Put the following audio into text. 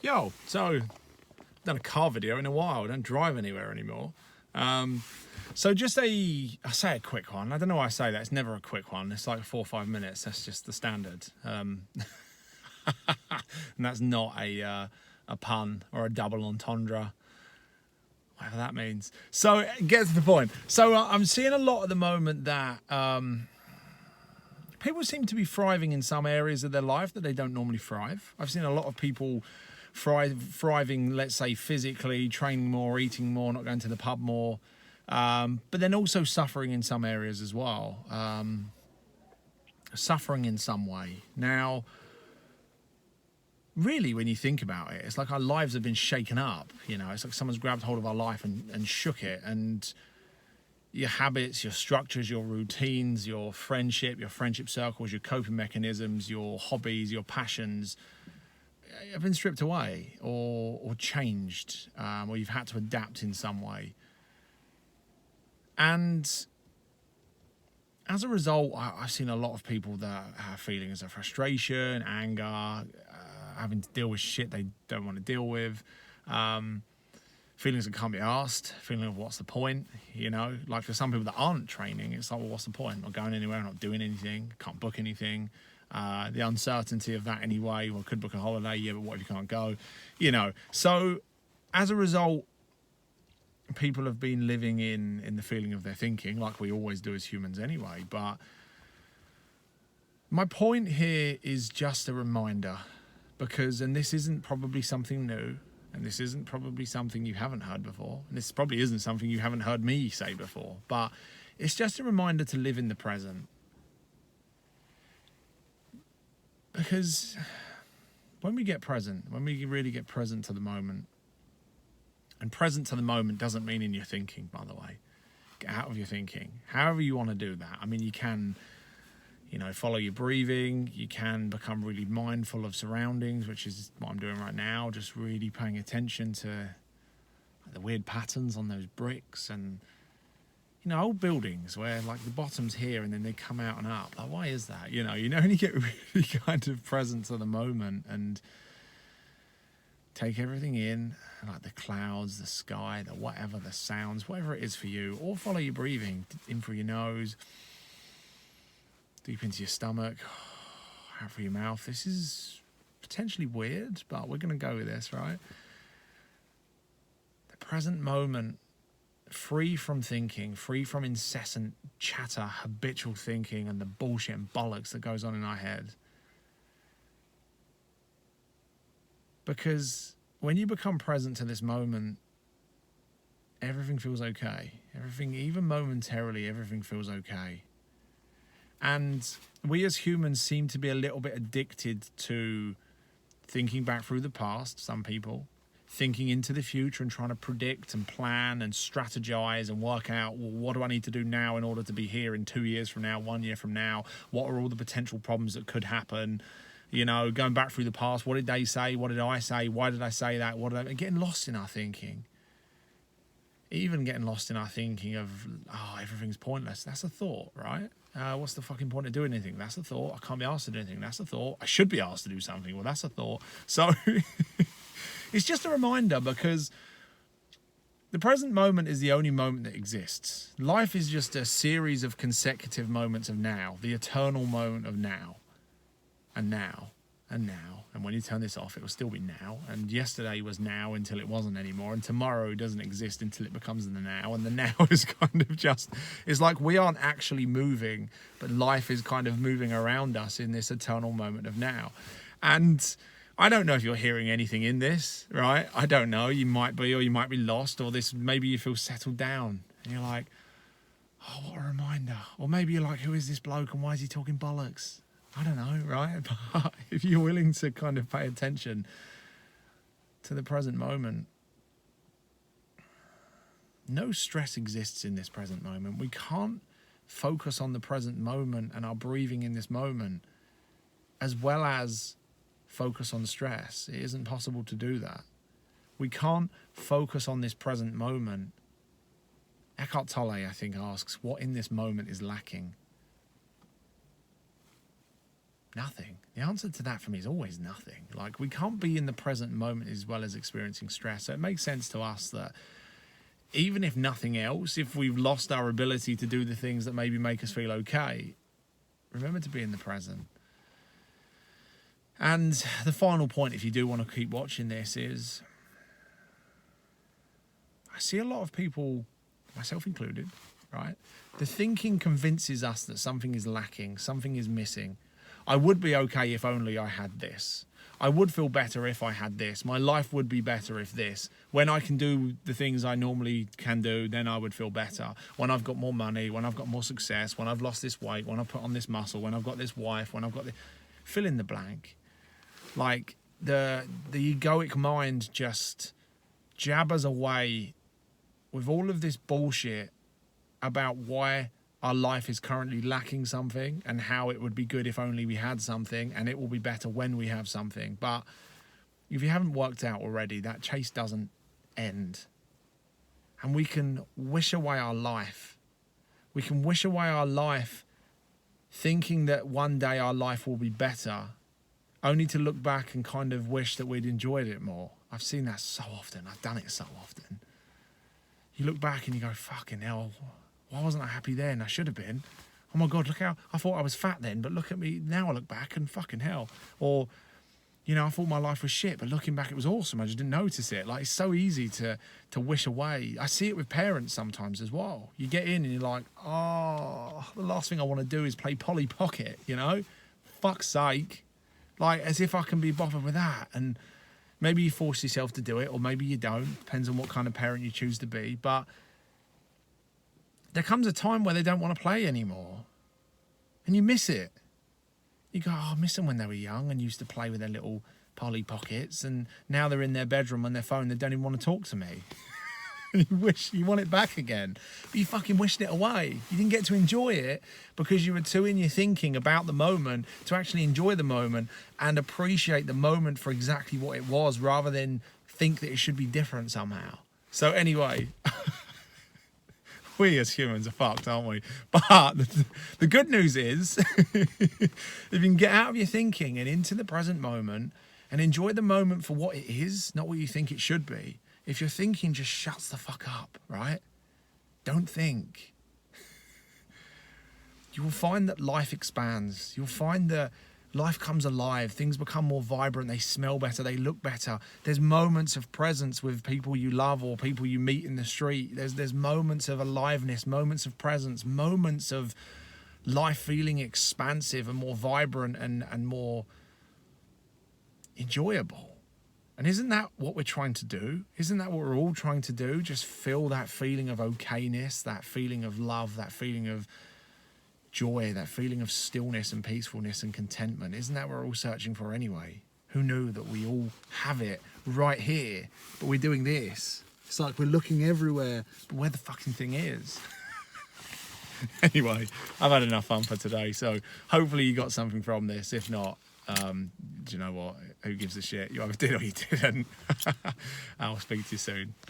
Yo, so done a car video in a while. I don't drive anywhere anymore. So just I say a quick one. I don't know why I say that. It's never a quick one. It's like 4 or 5 minutes. That's just the standard. And that's not a pun or a double entendre, whatever that means. So get to the point. So I'm seeing a lot at the moment that people seem to be thriving in some areas of their life that they don't normally thrive. I've seen a lot of people thriving, let's say, physically, training more, eating more, not going to the pub more, but then also suffering in some areas as well. Suffering in some way. Now, really, when you think about it, it's like our lives have been shaken up. You know, it's like someone's grabbed hold of our life and shook it. And your habits, your structures, your routines, your friendship circles, your coping mechanisms, your hobbies, your passions have been stripped away or changed, or you've had to adapt in some way. And as a result, I've seen a lot of people that have feelings of frustration, anger, having to deal with shit they don't want to deal with, feelings that can't be asked, feeling of what's the point, you know? Like for some people that aren't training, it's like, well, what's the point? I'm not going anywhere, I'm not doing anything, can't book anything. The uncertainty of that anyway, well, could book a holiday, yeah, but what if you can't go? You know, so as a result, people have been living in the feeling of their thinking, like we always do as humans anyway. But my point here is just a reminder, because, and this isn't probably something new, and this isn't probably something you haven't heard before, and this probably isn't something you haven't heard me say before, but it's just a reminder to live in the present. Because when we get present, when we really get present to the moment, and present to the moment doesn't mean in your thinking, by the way. Get out of your thinking. However you want to do that. I mean, you can, you know, follow your breathing. You can become really mindful of surroundings, which is what I'm doing right now. Just really paying attention to the weird patterns on those bricks and, you know, old buildings where like the bottom's here and then they come out and up. Like, why is that? You know, when you get really kind of present to the moment and take everything in, like the clouds, the sky, the whatever, the sounds, whatever it is for you, or follow your breathing in through your nose, deep into your stomach, out through your mouth. This is potentially weird, but we're going to go with this, right? The present moment, free from thinking, free from incessant chatter, habitual thinking, and the bullshit and bollocks that goes on in our head. Because when you become present to this moment, everything feels okay. Everything, even momentarily, everything feels okay. And we as humans seem to be a little bit addicted to thinking back through the past, some people, thinking into the future and trying to predict and plan and strategize and work out, well, what do I need to do now in order to be here in 2 years from now, 1 year from now? What are all the potential problems that could happen? You know, going back through the past, what did they say? What did I say? Why did I say that? Getting lost in our thinking. Even getting lost in our thinking of, oh, everything's pointless. That's a thought, right? What's the fucking point of doing anything? That's a thought. I can't be asked to do anything. That's a thought. I should be asked to do something. Well, that's a thought. So it's just a reminder, because the present moment is the only moment that exists. Life is just a series of consecutive moments of now, the eternal moment of now. And now, and now, and when you turn this off, it will still be now, and yesterday was now until it wasn't anymore, and tomorrow doesn't exist until it becomes the now, and the now is kind of just, it's like we aren't actually moving, but life is kind of moving around us in this eternal moment of now. And I don't know if you're hearing anything in this, right? I don't know, you might be, or you might be lost, or this, maybe you feel settled down, and you're like, oh, what a reminder. Or maybe you're like, who is this bloke, and why is he talking bollocks? I don't know, right? But if you're willing to kind of pay attention to the present moment, no stress exists in this present moment. We can't focus on the present moment and our breathing in this moment as well as focus on stress. It isn't possible to do that. We can't focus on this present moment. Eckhart Tolle, I think, asks, what in this moment is lacking? Nothing. The answer to that for me is always nothing. Like, we can't be in the present moment as well as experiencing stress. So it makes sense to us that even if nothing else, if we've lost our ability to do the things that maybe make us feel okay, remember to be in the present. And the final point, if you do want to keep watching this, is I see a lot of people, myself included, right? The thinking convinces us that something is lacking, something is missing. I would be okay if only I had this. I would feel better if I had this. My life would be better if this. When I can do the things I normally can do, then I would feel better. When I've got more money, when I've got more success, when I've lost this weight, when I've put on this muscle, when I've got this wife, when I've got this... Fill in the blank. Like, the egoic mind just jabbers away with all of this bullshit about why our life is currently lacking something and how it would be good if only we had something, and it will be better when we have something. But if you haven't worked out already, that chase doesn't end. And we can wish away our life. We can wish away our life thinking that one day our life will be better, only to look back and kind of wish that we'd enjoyed it more. I've seen that so often. I've done it so often. You look back and you go, fucking hell, why wasn't I happy then? I should have been. Oh my God, look how, I thought I was fat then, but look at me now. I look back and fucking hell. Or, you know, I thought my life was shit, but looking back it was awesome. I just didn't notice it. Like, it's so easy to wish away. I see it with parents sometimes as well. You get in and you're like, oh, the last thing I want to do is play Polly Pocket, you know? Fuck's sake. Like, as if I can be bothered with that. And maybe you force yourself to do it, or maybe you don't. Depends on what kind of parent you choose to be. But there comes a time where they don't want to play anymore. And you miss it. You go, oh, I miss them when they were young and used to play with their little Polly Pockets. And now they're in their bedroom on their phone. They don't even want to talk to me. You want it back again. But you fucking wished it away. You didn't get to enjoy it because you were too in your thinking about the moment to actually enjoy the moment and appreciate the moment for exactly what it was, rather than think that it should be different somehow. So anyway, we as humans are fucked, aren't we? But the good news is, if you can get out of your thinking and into the present moment and enjoy the moment for what it is, not what you think it should be. If your thinking just shuts the fuck up, right? Don't think. You will find that life expands. You'll find that life comes alive. Things become more vibrant. They smell better. They look better. There's moments of presence with people you love or people you meet in the street. There's moments of aliveness, moments of presence, moments of life feeling expansive and more vibrant and more enjoyable. And isn't that what we're trying to do? Isn't that what we're all trying to do? Just feel that feeling of okayness, that feeling of love, that feeling of joy, that feeling of stillness and peacefulness and contentment. Isn't that what we're all searching for anyway? Who knew that we all have it right here, but we're doing this? It's like we're looking everywhere, but where the fucking thing is. Anyway, I've had enough fun for today, so hopefully you got something from this. If not, do you know what? Who gives a shit? You either did or you didn't. I'll speak to you soon.